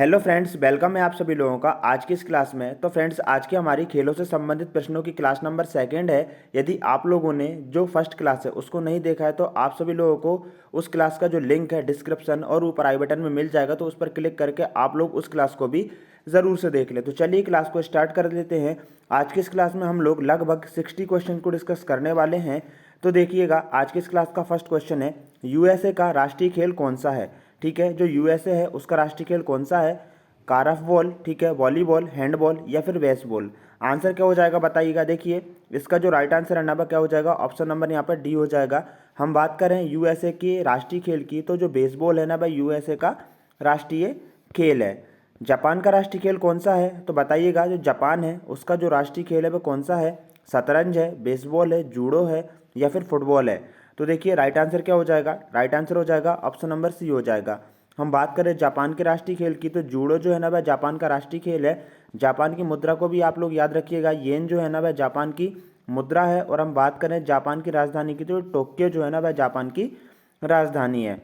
Hello friends, welcome है आप सभी लोगों का आज की इस क्लास में। तो फ्रेंड्स, आज की हमारी खेलों से संबंधित प्रश्नों की क्लास नंबर सेकंड है। यदि आप लोगों ने जो फर्स्ट क्लास है उसको नहीं देखा है तो आप सभी लोगों को उस क्लास का जो लिंक है डिस्क्रिप्शन और ऊपर आई बटन में मिल जाएगा, तो उस पर क्लिक करके आप लोग उस क्लास को भी ज़रूर से देख लें। तो चलिए क्लास को स्टार्ट कर लेते हैं। आज की इस क्लास में हम लोग लगभग 60 क्वेश्चन को डिस्कस करने वाले हैं। तो देखिएगा, आज की इस क्लास का फर्स्ट क्वेश्चन है, यूएसए का राष्ट्रीय खेल कौन सा है। ठीक है, जो यूएसए है उसका राष्ट्रीय खेल कौन सा है? कारफ बॉल, ठीक है, वॉलीबॉल, हैंडबॉल या फिर बेसबॉल। आंसर क्या हो जाएगा बताइएगा। देखिए, इसका जो राइट आंसर है ना क्या हो जाएगा? ऑप्शन नंबर यहाँ पर डी हो जाएगा। हम बात करें यूएसए के राष्ट्रीय खेल की, तो जो बेसबॉल है ना भाई, यूएसए का राष्ट्रीय खेल है। जापान का राष्ट्रीय खेल कौन सा है? तो बताइएगा, जो जापान है उसका जो राष्ट्रीय खेल है वो कौन सा है? शतरंज है, बेसबॉल है, जूडो है या फिर फुटबॉल है। तो देखिए, राइट आंसर क्या हो जाएगा? राइट आंसर हो जाएगा ऑप्शन नंबर सी हो जाएगा। हम बात करें जापान के राष्ट्रीय खेल की, तो जूडो जो है ना वह जापान का राष्ट्रीय खेल है। जापान की मुद्रा को भी आप लोग याद रखिएगा, येन जो है ना वह जापान की मुद्रा है। और हम बात करें जापान की राजधानी की, तो टोक्यो जो है ना वह जापान की राजधानी है।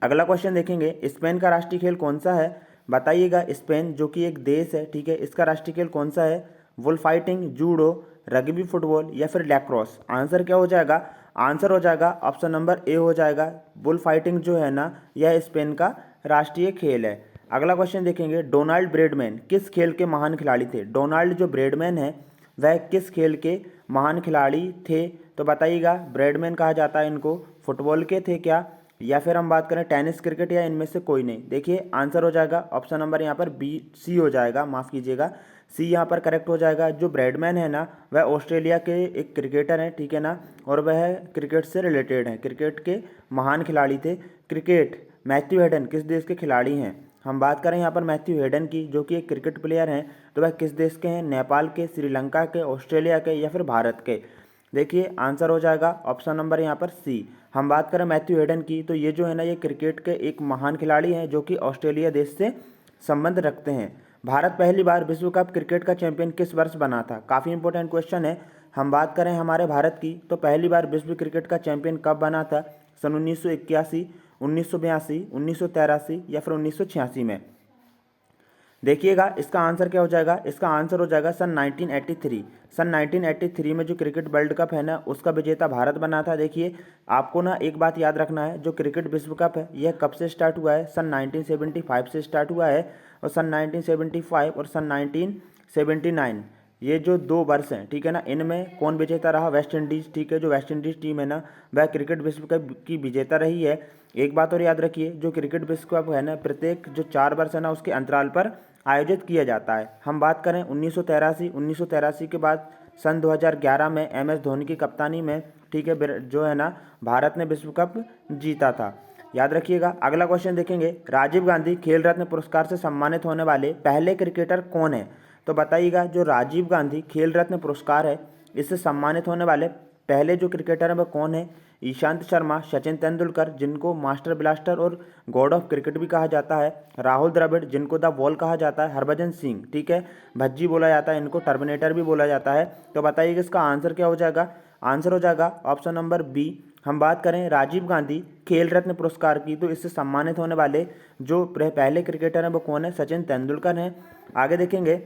अगला क्वेश्चन देखेंगे, स्पेन का राष्ट्रीय खेल कौन सा है? बताइएगा, स्पेन जो कि एक देश है, ठीक है, इसका राष्ट्रीय खेल कौन सा है? Bull fighting, judo, rugby football या फिर लैक्रोस। आंसर क्या हो जाएगा? आंसर हो जाएगा ऑप्शन नंबर ए हो जाएगा। बुल फाइटिंग जो है ना, यह स्पेन का राष्ट्रीय खेल है। अगला क्वेश्चन देखेंगे, डोनाल्ड ब्रेडमैन किस खेल के महान खिलाड़ी थे? डोनाल्ड जो ब्रेडमैन है वह किस खेल के महान खिलाड़ी थे? तो बताइएगा, ब्रेडमैन कहा जाता है इनको। फुटबॉल के थे क्या, या फिर हम बात करें टेनिस, क्रिकेट या इनमें से कोई नहीं? देखिए, आंसर हो जाएगा ऑप्शन नंबर यहाँ पर बी सी हो जाएगा, माफ़ कीजिएगा, सी यहाँ पर करेक्ट हो जाएगा। जो ब्रैडमैन है ना वह ऑस्ट्रेलिया के एक क्रिकेटर हैं, ठीक है ना, और वह क्रिकेट से रिलेटेड हैं, क्रिकेट के महान खिलाड़ी थे। क्रिकेट मैथ्यू हेडन किस देश के खिलाड़ी हैं? हम बात करें यहाँ पर मैथ्यू हेडन की, जो कि एक क्रिकेट प्लेयर हैं, तो वह किस देश के हैं? नेपाल के, श्रीलंका के, ऑस्ट्रेलिया के या फिर भारत के? देखिए, आंसर हो जाएगा ऑप्शन नंबर यहाँ पर सी। हम बात करें मैथ्यू हेडन की, तो ये जो है ना ये क्रिकेट के एक महान खिलाड़ी हैं जो कि ऑस्ट्रेलिया देश से संबंध रखते हैं। भारत पहली बार विश्व कप क्रिकेट का चैंपियन किस वर्ष बना था? काफ़ी इंपॉर्टेंट क्वेश्चन है। हम बात करें हमारे भारत की, तो पहली बार विश्व क्रिकेट का चैंपियन कब बना था? सन 1981, 1982, 1983 या फिर 1986 में? देखिएगा, इसका आंसर क्या हो जाएगा? इसका आंसर हो जाएगा सन 1983। सन 1983 में जो क्रिकेट वर्ल्ड कप है ना उसका विजेता भारत बना था। देखिए, आपको ना एक बात याद रखना है, जो क्रिकेट विश्व कप है यह कब से स्टार्ट हुआ है? सन 1975 से स्टार्ट हुआ है। और सन 1975 और सन 1979, ये जो दो वर्ष हैं, ठीक है ना, इनमें कौन विजेता रहा? वेस्ट इंडीज़, ठीक है, जो वेस्ट इंडीज़ टीम है ना वह क्रिकेट विश्व कप की विजेता रही है। एक बात और याद रखिए, जो क्रिकेट विश्व कप है ना प्रत्येक जो 4 वर्ष है ना उसके अंतराल पर आयोजित किया जाता है। हम बात करें 1983 के बाद सन 2011 में एम एस धोनी की कप्तानी में, ठीक है, जो है ना भारत ने विश्व कप जीता था। याद रखिएगा। अगला क्वेश्चन देखेंगे, राजीव गांधी खेल रत्न पुरस्कार से सम्मानित होने वाले पहले क्रिकेटर कौन है? तो बताइएगा, जो राजीव गांधी खेल रत्न पुरस्कार है इससे सम्मानित होने वाले पहले जो क्रिकेटर हैं वह कौन है? ईशांत शर्मा, सचिन तेंदुलकर जिनको मास्टर ब्लास्टर और गॉड ऑफ क्रिकेट भी कहा जाता है, राहुल द्रविड़ जिनको द वॉल कहा जाता है, हरभजन सिंह, ठीक है, भज्जी बोला जाता है इनको, टर्मिनेटर भी बोला जाता है। तो बताइएगा, इसका आंसर क्या हो जाएगा? आंसर हो जाएगा ऑप्शन नंबर बी। हम बात करें राजीव गांधी खेल रत्न पुरस्कार की, तो इससे सम्मानित होने वाले जो पहले क्रिकेटर हैं वो कौन है? सचिन तेंदुलकर हैं। आगे देखेंगे,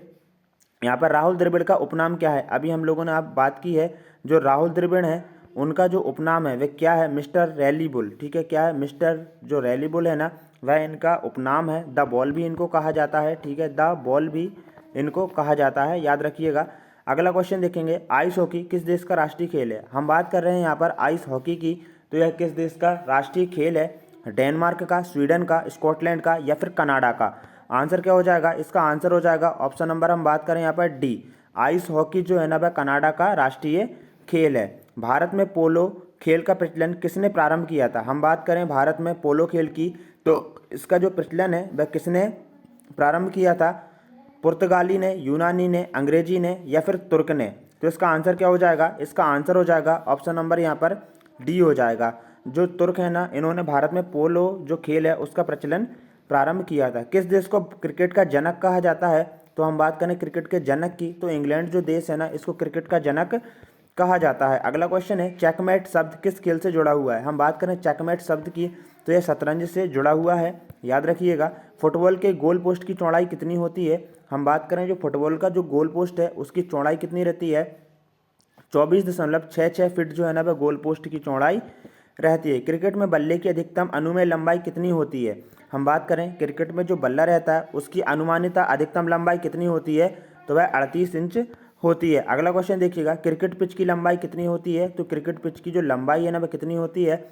यहाँ पर राहुल द्रविड़ का उपनाम क्या है? अभी हम लोगों ने आप बात की है, जो राहुल द्रविड़ हैं उनका जो उपनाम है वह क्या है? मिस्टर रैली बुल, ठीक है, क्या है? मिस्टर जो रैली बुल है ना वह इनका उपनाम है। द बॉल भी इनको कहा जाता है, ठीक है, द बॉल भी इनको कहा जाता है, याद रखिएगा। अगला क्वेश्चन देखेंगे, आइस हॉकी किस देश का राष्ट्रीय खेल है? हम बात कर रहे हैं यहाँ पर आइस हॉकी की, तो यह किस देश का राष्ट्रीय खेल है? डेनमार्क का, स्वीडन का, स्कॉटलैंड का या फिर कनाडा का? आंसर क्या हो जाएगा? इसका आंसर हो जाएगा ऑप्शन नंबर, हम बात करें यहाँ पर डी। आइस हॉकी जो है ना वह कनाडा का राष्ट्रीय खेल है। भारत में पोलो खेल का प्रचलन किसने प्रारंभ किया था? हम बात करें भारत में पोलो खेल की, तो इसका जो प्रचलन है वह किसने प्रारंभ किया था? पुर्तगाली ने, यूनानी ने, अंग्रेजी ने या फिर तुर्क ने? तो इसका आंसर क्या हो जाएगा? इसका आंसर हो जाएगा ऑप्शन नंबर यहाँ पर डी हो जाएगा। जो तुर्क है ना इन्होंने भारत में पोलो जो खेल है उसका प्रचलन प्रारंभ किया था। किस देश को क्रिकेट का जनक कहा जाता है? तो हम बात करें क्रिकेट के जनक की, तो इंग्लैंड जो देश है ना इसको क्रिकेट का जनक कहा जाता है। अगला क्वेश्चन है, चेकमेट शब्द किस खेल से जुड़ा हुआ है? हम बात करें चेकमेट शब्द की, तो यह शतरंज से जुड़ा हुआ है, याद रखिएगा। फुटबॉल के गोल पोस्ट की चौड़ाई कितनी होती है? हम बात करें जो फुटबॉल का जो गोल पोस्ट है उसकी चौड़ाई कितनी रहती है? 24.66 फीट जो है ना वह गोल पोस्ट की चौड़ाई रहती है। क्रिकेट में बल्ले की अधिकतम अनुमेय लंबाई कितनी होती है? हम बात करें क्रिकेट में जो बल्ला रहता है उसकी अनुमानित अधिकतम लंबाई कितनी होती है? तो वह 38 इंच होती है। अगला क्वेश्चन देखिएगा, क्रिकेट पिच की लंबाई कितनी होती है? तो क्रिकेट पिच की जो लंबाई है ना वह कितनी होती है?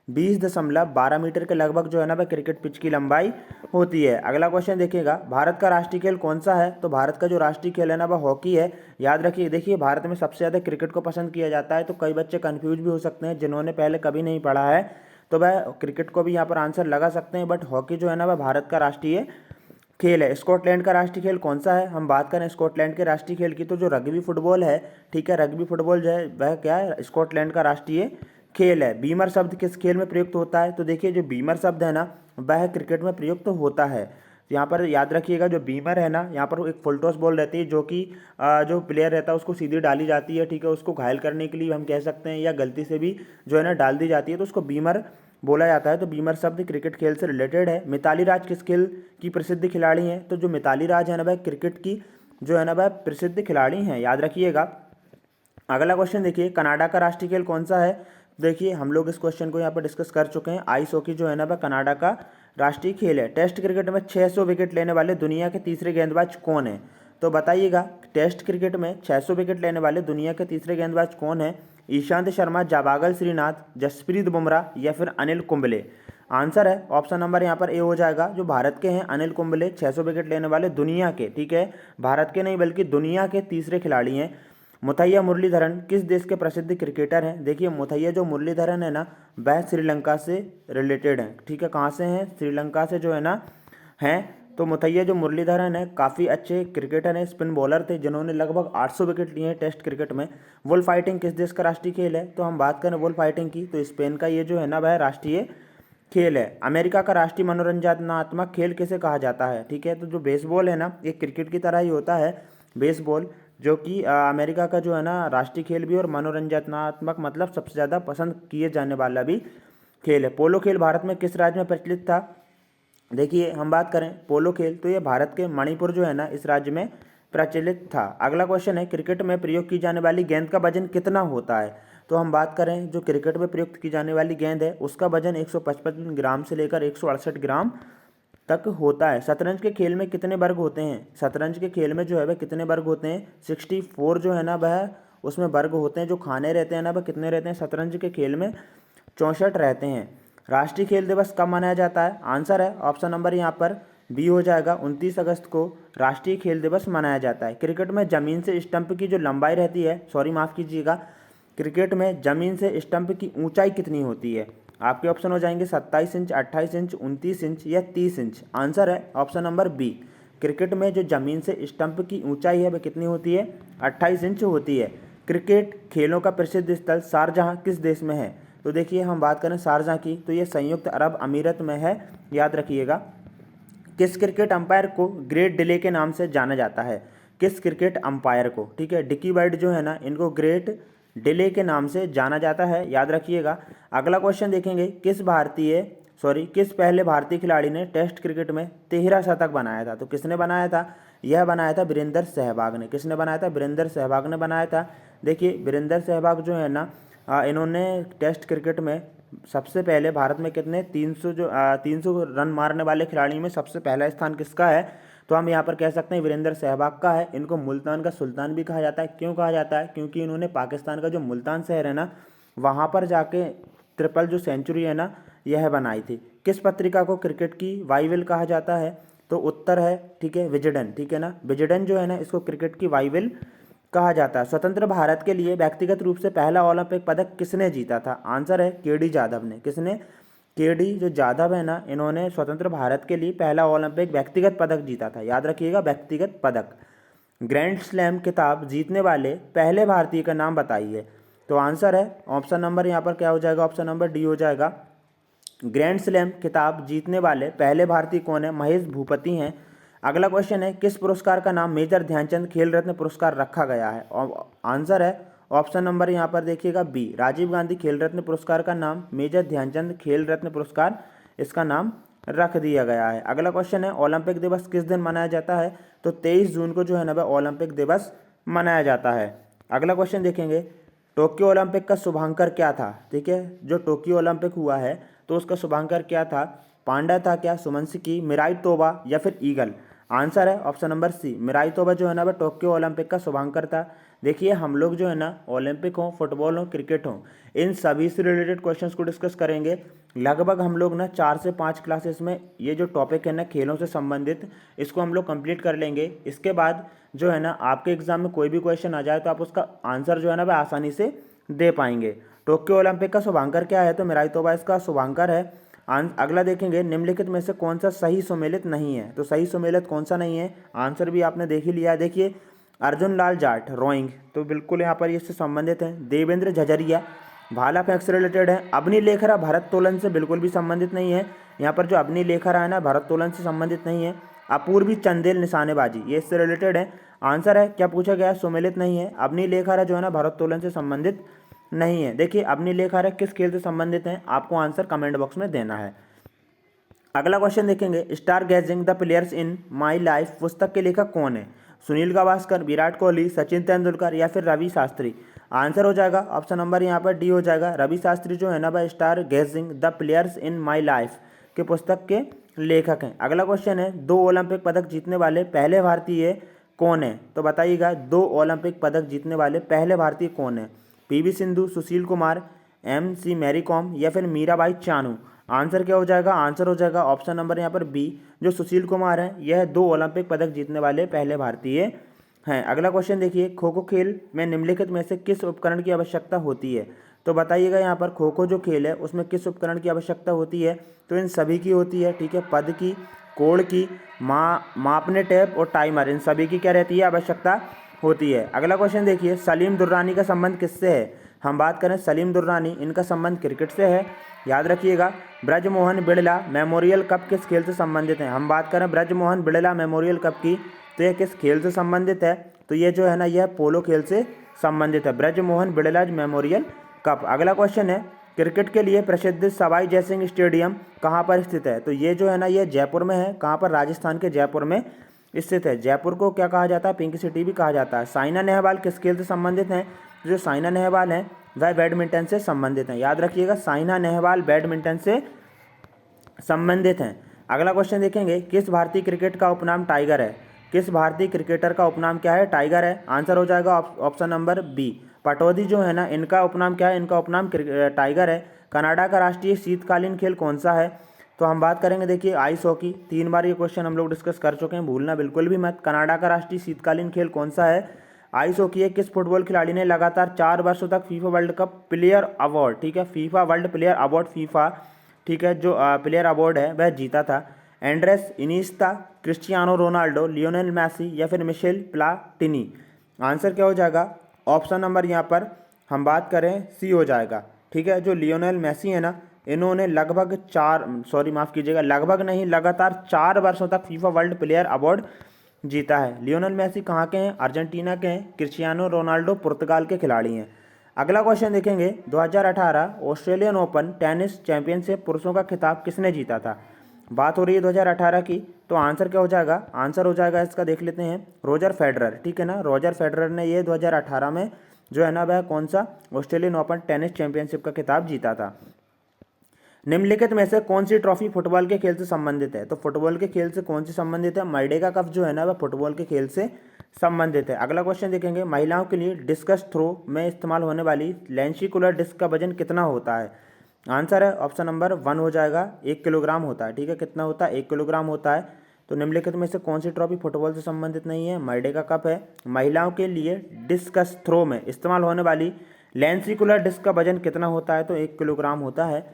20.12 मीटर के लगभग जो है ना वह क्रिकेट पिच की लंबाई होती है। अगला क्वेश्चन देखिएगा, भारत का राष्ट्रीय खेल कौन सा है? तो भारत का जो राष्ट्रीय खेल है ना वह हॉकी है। याद रखिए, देखिए भारत में सबसे ज़्यादा क्रिकेट को पसंद किया जाता है, तो कई बच्चे कन्फ्यूज भी हो सकते हैं जिन्होंने पहले कभी नहीं पढ़ा है, तो वह क्रिकेट को भी यहाँ पर आंसर लगा सकते हैं, बट हॉकी जो है ना वह भारत का राष्ट्रीय खेल है। स्कॉटलैंड का राष्ट्रीय खेल कौन सा है? हम बात करें स्कॉटलैंड के राष्ट्रीय खेल की, तो जो रग्बी फुटबॉल है, ठीक है, रग्बी फुटबॉल जो है वह क्या है? स्कॉटलैंड का राष्ट्रीय खेल है। बीमर शब्द किस खेल में प्रयुक्त होता है? तो देखिए जो बीमर शब्द है ना वह क्रिकेट में प्रयुक्त होता है। यहाँ पर याद रखिएगा जो बीमर है ना, यहाँ पर एक फुल टॉस बॉल रहती है जो कि जो प्लेयर रहता है उसको सीधी डाली जाती है, ठीक है, उसको घायल करने के लिए हम कह सकते हैं, या गलती से भी जो है ना डाल दी जाती है तो उसको बीमर बोला जाता है। तो बीमर शब्द क्रिकेट खेल से रिलेटेड है। मिताली राज किस खेल की प्रसिद्ध खिलाड़ी हैं? तो जो मिताली राज है ना वह क्रिकेट की जो है ना वह प्रसिद्ध खिलाड़ी हैं, याद रखिएगा। अगला क्वेश्चन देखिए, कनाडा का राष्ट्रीय खेल कौन सा है? देखिए हम लोग इस क्वेश्चन को यहाँ पर डिस्कस कर चुके हैं। आइस हॉकी जो है ना वह कनाडा का राष्ट्रीय खेल है। टेस्ट क्रिकेट में 600 विकेट लेने वाले दुनिया के तीसरे गेंदबाज कौन है? तो बताइएगा, टेस्ट क्रिकेट में 600 विकेट लेने वाले दुनिया के तीसरे गेंदबाज कौन है? ईशांत शर्मा, जाबागल श्रीनाथ, जसप्रीत बुमराह या फिर अनिल कुंबले? आंसर है ऑप्शन नंबर यहाँ पर ए हो जाएगा। जो भारत के हैं अनिल कुंबले 600 विकेट लेने वाले दुनिया के, ठीक है, भारत के नहीं बल्कि दुनिया के तीसरे खिलाड़ी हैं। मुथैया मुरलीधरन किस देश के प्रसिद्ध क्रिकेटर हैं? देखिए मुथैया जो मुरलीधरन है ना वह श्रीलंका से रिलेटेड हैं, ठीक है, कहाँ से हैं? श्रीलंका से जो है ना हैं। तो मुथैया जो मुरलीधरन है काफ़ी अच्छे क्रिकेटर हैं, स्पिन बॉलर थे जिन्होंने लगभग 800 विकेट लिए हैं टेस्ट क्रिकेट में। बुल फाइटिंग किस देश का राष्ट्रीय खेल है? तो हम बात करें बुल फाइटिंग की तो स्पेन का ये जो है ना वह राष्ट्रीय खेल है। अमेरिका का राष्ट्रीय मनोरंजनात्मक खेल किसे कहा जाता है? ठीक है, तो जो बेसबॉल है ना ये क्रिकेट की तरह ही होता है बेसबॉल, जो कि अमेरिका का जो है ना राष्ट्रीय खेल भी और मनोरंजनात्मक मतलब सबसे ज़्यादा पसंद किए जाने वाला भी खेल है। पोलो खेल भारत में किस राज्य में प्रचलित था? देखिए हम बात करें पोलो खेल तो ये भारत के मणिपुर जो है ना इस राज्य में प्रचलित था। अगला क्वेश्चन है, क्रिकेट में प्रयोग की जाने वाली गेंद का वजन कितना होता है? तो हम बात करें जो क्रिकेट में प्रयुक्त की जाने वाली गेंद है उसका वजन 155 ग्राम से लेकर 168 ग्राम तक होता है। शतरंज के खेल में कितने वर्ग होते हैं? शतरंज के खेल में जो है वह कितने वर्ग होते हैं? 64 जो है ना वह उसमें वर्ग होते हैं। जो खाने रहते हैं ना वह कितने रहते हैं? शतरंज के खेल में 64 रहते हैं। राष्ट्रीय खेल दिवस कब मनाया जाता है? आंसर है ऑप्शन नंबर यहाँ पर बी हो जाएगा। 29 अगस्त को राष्ट्रीय खेल दिवस मनाया जाता है। क्रिकेट में जमीन से स्टंप की जो लंबाई रहती है, सॉरी माफ़ कीजिएगा, क्रिकेट में जमीन से स्टंप की ऊंचाई कितनी होती है? आपके ऑप्शन हो जाएंगे 27 इंच, 28 इंच, 29 इंच या 30 इंच। आंसर है ऑप्शन नंबर बी। क्रिकेट में जो जमीन से स्टंप की ऊंचाई है वह कितनी होती है? 28 इंच होती है। क्रिकेट खेलों का प्रसिद्ध स्थल शारजाह किस देश में है? तो देखिए हम बात करें शारजाह की तो ये संयुक्त अरब अमीरत में है, याद रखिएगा। किस क्रिकेट अंपायर को ग्रेट डिले के नाम से जाना जाता है? किस क्रिकेट अंपायर को, ठीक है, डिकी बर्ड जो है ना इनको ग्रेट डिले के नाम से जाना जाता है, याद रखिएगा। अगला क्वेश्चन देखेंगे, किस पहले भारतीय खिलाड़ी ने टेस्ट क्रिकेट में 13 शतक बनाया था? तो किसने बनाया था? यह बनाया था वीरेंद्र सहवाग ने। किसने बनाया था? वीरेंद्र सहवाग ने बनाया था। देखिए वीरेंद्र सहवाग जो है ना इन्होंने टेस्ट क्रिकेट में सबसे पहले भारत में कितने 300 रन मारने वाले खिलाड़ियों में सबसे पहला स्थान किसका है? तो हम यहाँ पर कह सकते हैं वीरेंद्र सहवाग का है। इनको मुल्तान का सुल्तान भी कहा जाता है। क्यों कहा जाता है? क्योंकि इन्होंने पाकिस्तान का जो मुल्तान शहर है ना वहाँ पर जाके ट्रिपल जो सेंचुरी है ना यह बनाई थी। किस पत्रिका को क्रिकेट की बाइबल कहा जाता है? तो उत्तर है, ठीक है, विजडन, ठीक है ना, विजडन जो है ना इसको क्रिकेट की बाइबल कहा जाता है। स्वतंत्र भारत के लिए व्यक्तिगत रूप से पहला ओलंपिक पदक किसने जीता था? आंसर है केडी जाधव ने। किसने? केडी जो जाधव है ना इन्होंने स्वतंत्र भारत के लिए पहला ओलंपिक व्यक्तिगत पदक जीता था, याद रखिएगा, व्यक्तिगत पदक। ग्रैंड स्लैम खिताब जीतने वाले पहले भारतीय का नाम बताइए। तो आंसर है ऑप्शन नंबर यहाँ पर क्या हो जाएगा? ऑप्शन नंबर डी हो जाएगा। ग्रैंड स्लैम खिताब जीतने वाले पहले भारतीय कौन है? महेश भूपति हैं। अगला क्वेश्चन है, किस पुरस्कार का नाम मेजर ध्यानचंद खेल रत्न पुरस्कार रखा गया है? आंसर है ऑप्शन नंबर यहाँ पर देखिएगा बी, राजीव गांधी खेल रत्न पुरस्कार का नाम मेजर ध्यानचंद खेल रत्न पुरस्कार इसका नाम रख दिया गया है। अगला क्वेश्चन है ओलंपिक दिवस किस दिन मनाया जाता है? तो 23 जून को जो है ना वह ओलंपिक दिवस मनाया जाता है। अगला क्वेश्चन देखेंगे टोक्यो ओलंपिक का शुभांकर क्या था? ठीक है, जो टोक्यो ओलंपिक हुआ है तो उसका शुभांकर क्या था? पांडा था क्या, सुमनसिकी, मिराई तोबा या फिर ईगल? आंसर है ऑप्शन नंबर सी, मिराई तोबा जो है ना वह टोक्यो ओलंपिक का शुभांकर था। देखिए हम लोग जो है ना ओलंपिक हो, फुटबॉल हो, क्रिकेट हो, इन सभी से रिलेटेड क्वेश्चंस को डिस्कस करेंगे। लगभग हम लोग ना 4 से 5 क्लासेस में ये जो टॉपिक है ना खेलों से संबंधित, इसको हम लोग कंप्लीट कर लेंगे। इसके बाद जो है ना आपके एग्जाम में कोई भी क्वेश्चन आ जाए तो आप उसका आंसर जो है ना वह आसानी से दे पाएंगे। टोक्यो ओलंपिक का शुभांकर क्या है? तो मिराई तोबा इसका शुभांकर है। अगला देखेंगे निम्नलिखित में से कौन सा सही सुमेलित नहीं है? तो सही सुमेलित कौन सा नहीं है? आंसर भी आपने देख ही लिया है। देखिए अर्जुन लाल जाट रोइंग, तो बिल्कुल यहाँ पर इससे संबंधित है। देवेंद्र झझरिया भाला फेंक से रिलेटेड है। अबनी लेखरा भारत्तोलन से बिल्कुल भी संबंधित नहीं है। यहाँ पर जो अबनी लेखरा है ना भारत्तोलन से संबंधित नहीं है। अपूर्वी चंदेल निशानेबाजी, ये इससे रिलेटेड है। आंसर है क्या पूछा गया? सुमेलित नहीं है। अबनी लेखरा जो है ना भारत्तोलन से संबंधित नहीं है। देखिए अबनी लेखरा किस खेल से संबंधित है? आपको आंसर कमेंट बॉक्स में देना है। अगला क्वेश्चन देखेंगे star gazing the players in my life पुस्तक के लेखक कौन है? सुनील गावस्कर, विराट कोहली, सचिन तेंदुलकर या फिर रवि शास्त्री? आंसर हो जाएगा ऑप्शन नंबर यहाँ पर डी हो जाएगा। रवि शास्त्री जो है ना वह star gazing the players in my life के पुस्तक के लेखक हैं। अगला क्वेश्चन है 2 ओलंपिक पदक जीतने वाले पहले भारतीय कौन है? तो बताइएगा 2 ओलंपिक पदक जीतने वाले पहले भारतीय कौन है? PV Sindhu, Sushil Kumar, MC Mary com या फिर मीराबाई चानू? आंसर क्या हो जाएगा? आंसर हो जाएगा ऑप्शन नंबर यहाँ पर बी, जो सुशील कुमार हैं यह 2 ओलंपिक पदक जीतने वाले पहले भारतीय हैं। अगला क्वेश्चन देखिए खो खो खेल में निम्नलिखित में से किस उपकरण की आवश्यकता होती है? तो बताइएगा यहाँ पर खो खो जो खेल है उसमें किस उपकरण की आवश्यकता होती है? तो इन सभी की होती है। ठीक है, पद की, कोड की, मापने टेप और टाइमर, इन सभी की क्या रहती है? आवश्यकता होती है। अगला क्वेश्चन देखिए सलीम दुर्रानी का संबंध किससे है? हम बात करें सलीम दुर्रानी, इनका संबंध क्रिकेट से है। याद रखिएगा। ब्रजमोहन बिड़ला मेमोरियल कप किस खेल से संबंधित है? हम बात करें ब्रजमोहन बिड़ला मेमोरियल कप की, तो यह किस खेल से संबंधित है? तो ये जो है ना यह पोलो खेल से संबंधित है, ब्रजमोहन बिड़ला मेमोरियल कप। अगला क्वेश्चन है क्रिकेट के लिए प्रसिद्ध सवाई जयसिंह स्टेडियम कहाँ पर स्थित है? तो ये जो है ना यह जयपुर में है। कहाँ पर? राजस्थान के जयपुर में स्थित है। जयपुर को क्या कहा जाता है? पिंक सिटी भी कहा जाता है। साइना नेहवाल किस खेल से संबंधित हैं? जो साइना नेहवाल हैं वह बैडमिंटन से संबंधित हैं। याद रखिएगा साइना नेहवाल बैडमिंटन से संबंधित हैं। अगला क्वेश्चन देखेंगे किस भारतीय क्रिकेट का उपनाम टाइगर है? किस भारतीय क्रिकेटर का उपनाम क्या है? टाइगर है। आंसर हो जाएगा ऑप्शन नंबर बी, पटौदी जो है ना इनका उपनाम क्या है? इनका उपनाम टाइगर है। कनाडा का राष्ट्रीय शीतकालीन खेल कौन सा है? तो हम बात करेंगे देखिए आइस हॉकी। 3 बार ये क्वेश्चन हम लोग डिस्कस कर चुके हैं, भूलना बिल्कुल भी मत। कनाडा का राष्ट्रीय शीतकालीन खेल कौन सा है? आइस हॉकी है। किस फुटबॉल खिलाड़ी ने लगातार 4 वर्षों तक FIFA World Cup player award, ठीक है, FIFA World player award, FIFA, ठीक है, जो प्लेयर अवार्ड है वह जीता था? Andres Iniesta, Cristiano Ronaldo, Lionel Messi या फिर मिशेल प्लाटिनी? आंसर क्या हो जाएगा? ऑप्शन नंबर यहाँ पर हम बात करें सी हो जाएगा। ठीक है, जो लियोनेल मैसी है ना इन्होंने लगभग लगभग नहीं, लगातार 4 वर्षों तक फीफा वर्ल्ड प्लेयर अवार्ड जीता है। लियोनेल मैसी कहाँ के हैं? अर्जेंटीना के हैं। क्रिस्टियानो रोनाल्डो पुर्तगाल के खिलाड़ी हैं। अगला क्वेश्चन देखेंगे 2018 ऑस्ट्रेलियन ओपन टेनिस चैंपियनशिप पुरुषों का खिताब किसने जीता था? बात हो रही है 2018 की, तो आंसर क्या हो जाएगा? आंसर हो जाएगा इसका देख लेते हैं रोजर फेडरर। ठीक है ना, रोजर फेडरर ने ये 2018 में जो है ना वह कौन सा ऑस्ट्रेलियन ओपन टेनिस चैंपियनशिप का खिताब जीता था। निम्नलिखित में से कौन सी ट्रॉफी फुटबॉल के खेल से संबंधित है? तो फुटबॉल के खेल से कौन सी संबंधित है? मर्डेगा कप जो है ना वह फुटबॉल के खेल से संबंधित है। अगला क्वेश्चन देखेंगे महिलाओं के लिए डिस्कस थ्रो में इस्तेमाल होने वाली लेंसिकुलर डिस्क का वजन कितना होता है? आंसर है ऑप्शन नंबर 1 हो जाएगा, 1 किलोग्राम होता है। ठीक है, कितना होता है? 1 किलोग्राम होता है। तो निम्नलिखित में से कौन सी ट्रॉफी फुटबॉल से संबंधित नहीं है? मर्डेगा कप है। महिलाओं के लिए डिस्कस थ्रो में इस्तेमाल होने वाली लेंसिकुलर डिस्क का वजन कितना होता है? तो 1 किलोग्राम होता है।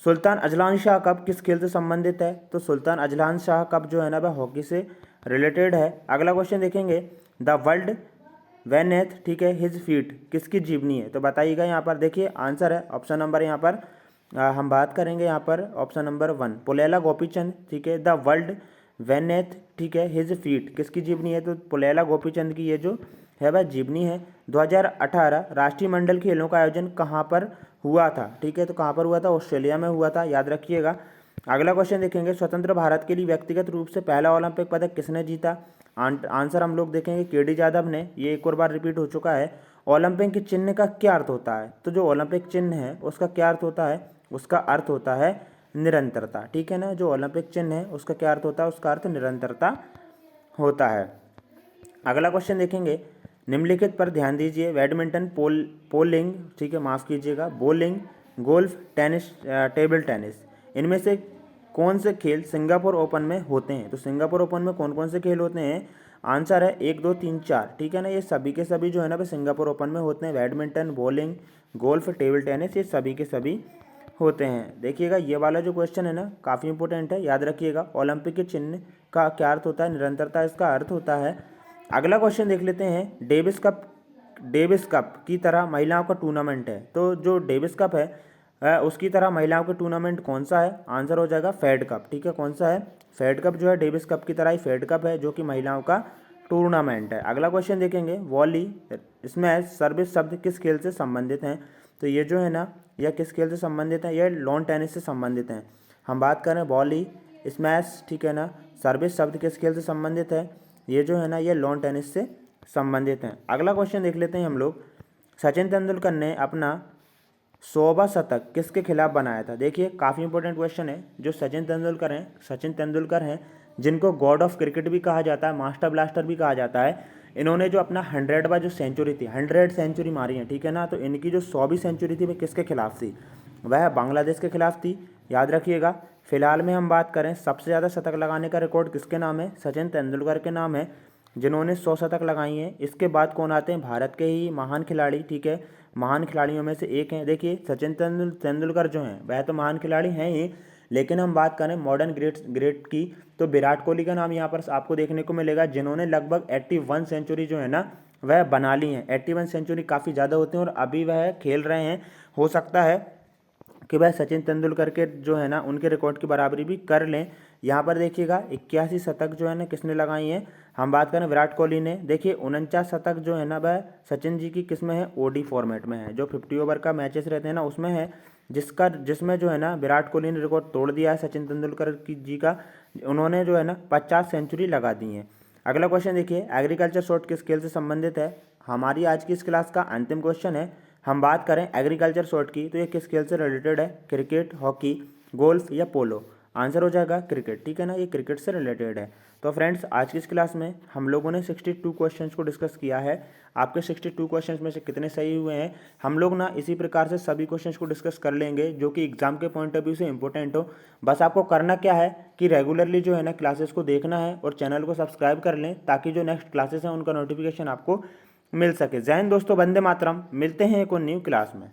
सुल्तान अजलान शाह कप किस खेल से संबंधित है? तो सुल्तान अजलान शाह कप जो है ना वह हॉकी से रिलेटेड है। अगला क्वेश्चन देखेंगे द वर्ल्ड वेनेथ, ठीक है, हिज फीट किसकी जीवनी है? तो बताइएगा यहाँ पर। देखिए आंसर है ऑप्शन नंबर यहाँ पर हम बात करेंगे यहाँ पर ऑप्शन नंबर 1 पुलेला गोपीचंद। ठीक है, द वर्ल्ड वेनेथ, ठीक है, हिज फीट किसकी जीवनी है? तो पुलेला गोपीचंद की ये जो है वह जीवनी है। 2018 राष्ट्रीय मंडल खेलों का आयोजन कहाँ पर हुआ था? ठीक है, तो कहाँ पर हुआ था? ऑस्ट्रेलिया में हुआ था। याद रखिएगा अगला क्वेश्चन देखेंगे, स्वतंत्र भारत के लिए व्यक्तिगत रूप से पहला ओलंपिक पदक किसने जीता? आंसर हम लोग देखेंगे केडी यादव ने। ये एक और बार रिपीट हो चुका है। ओलंपिक के चिन्ह का क्या अर्थ होता है? तो जो ओलंपिक चिन्ह है उसका क्या अर्थ होता है? उसका अर्थ होता है निरंतरता। ठीक है ना, जो ओलंपिक चिन्ह है उसका क्या अर्थ होता है? उसका अर्थ निरंतरता होता है। अगला क्वेश्चन देखेंगे, निम्नलिखित पर ध्यान दीजिए, बैडमिंटन, पोलिंग, ठीक है माफ़ कीजिएगा, bowling, golf, tennis, table tennis, इनमें से कौन से खेल सिंगापुर ओपन में होते हैं? तो सिंगापुर ओपन में कौन कौन से खेल होते हैं? आंसर है 1 2 3 4। ठीक है ना, ये सभी के सभी जो है ना वे सिंगापुर ओपन में होते हैं। Badminton, bowling, golf, table tennis, ये सभी के सभी होते हैं। देखिएगा ये वाला जो क्वेश्चन है ना काफ़ी इंपॉर्टेंट है, याद रखिएगा। ओलंपिक के चिन्ह का क्या अर्थ होता है? निरंतरता इसका अर्थ होता है। अगला क्वेश्चन देख लेते हैं, डेविस कप की तरह महिलाओं का टूर्नामेंट है, तो जो डेविस कप है उसकी तरह महिलाओं का टूर्नामेंट कौन सा है? आंसर हो जाएगा फेड कप। ठीक है, कौन सा है? फेड कप जो है डेविस कप की तरह ही फेड कप है, जो कि महिलाओं का टूर्नामेंट है। अगला क्वेश्चन देखेंगे, वॉली, स्मैश, सर्विस शब्द किस खेल से संबंधित हैं? तो ये जो है ना यह किस खेल से संबंधित है? यह लॉन टेनिस से संबंधित हैं। हम बात करें वॉली, स्मैश, ठीक है ना, सर्विस शब्द किस खेल से संबंधित है? ये जो है ना ये लॉन टेनिस से संबंधित हैं। अगला क्वेश्चन देख लेते हैं हम लोग, सचिन तेंदुलकर ने अपना 100वां शतक किसके खिलाफ बनाया था? देखिए काफ़ी इंपॉर्टेंट क्वेश्चन है। जो सचिन तेंदुलकर हैं जिनको गॉड ऑफ क्रिकेट भी कहा जाता है, मास्टर ब्लास्टर भी कहा जाता है, इन्होंने जो अपना 100वां जो सेंचुरी थी, 100 सेंचुरी मारी है। ठीक है ना, तो इनकी जो 100वीं सेंचुरी थी वह किसके खिलाफ थी? वह बांग्लादेश के खिलाफ थी, याद रखिएगा। फिलहाल में हम बात करें सबसे ज़्यादा शतक लगाने का रिकॉर्ड किसके नाम है? सचिन तेंदुलकर के नाम है, जिन्होंने 100 शतक लगाई हैं। इसके बाद कौन आते हैं? भारत के ही महान खिलाड़ी, ठीक है, महान खिलाड़ियों में से एक हैं। देखिए सचिन तेंदुलकर जो हैं वह तो महान खिलाड़ी हैं ही, लेकिन हम बात करें मॉडर्न ग्रेट की, तो विराट कोहली का नाम यहाँ पर आपको देखने को मिलेगा, जिन्होंने लगभग 81 सेंचुरी जो है ना वह बना ली हैं। 81 सेंचुरी काफ़ी ज़्यादा होती हैं और अभी वह खेल रहे हैं। हो सकता है कि वह सचिन तेंदुलकर के जो है ना उनके रिकॉर्ड की बराबरी भी कर लें। यहाँ पर देखिएगा 81 शतक जो है ना किसने लगाई है? हम बात करें विराट कोहली ने। देखिए 49 शतक जो है ना वह सचिन जी की किस में है? ओडी फॉर्मेट में है, जो 50 ओवर का मैचेस रहते हैं ना उसमें है, जिसमें जो है ना विराट कोहली ने रिकॉर्ड तोड़ दिया है सचिन तेंदुलकर जी का। उन्होंने जो है ना 50 सेंचुरी लगा दी है। अगला क्वेश्चन देखिए, एग्रीकल्चर शॉर्ट किस खेल से संबंधित है? हमारी आज की इस क्लास का अंतिम क्वेश्चन है। हम बात करें एग्रीकल्चर शॉर्ट की, तो ये किस खेल से रिलेटेड है? क्रिकेट, हॉकी, गोल्फ या पोलो? आंसर हो जाएगा क्रिकेट। ठीक है ना, ये क्रिकेट से रिलेटेड है। तो फ्रेंड्स आज की इस क्लास में हम लोगों ने 62 क्वेश्चंस को डिस्कस किया है। आपके 62 क्वेश्चंस में से कितने सही हुए हैं? हम लोग ना इसी प्रकार से सभी क्वेश्चंस को डिस्कस कर लेंगे जो कि एग्जाम के पॉइंट ऑफ व्यू से इंपॉर्टेंट हो। बस आपको करना क्या है कि रेगुलरली जो है ना क्लासेस को देखना है और चैनल को सब्सक्राइब कर लें, ताकि जो नेक्स्ट क्लासेस हैं उनका नोटिफिकेशन आपको मिल सके। जय हिंद दोस्तों, वंदे मातरम। मिलते हैं एक और न्यू क्लास में।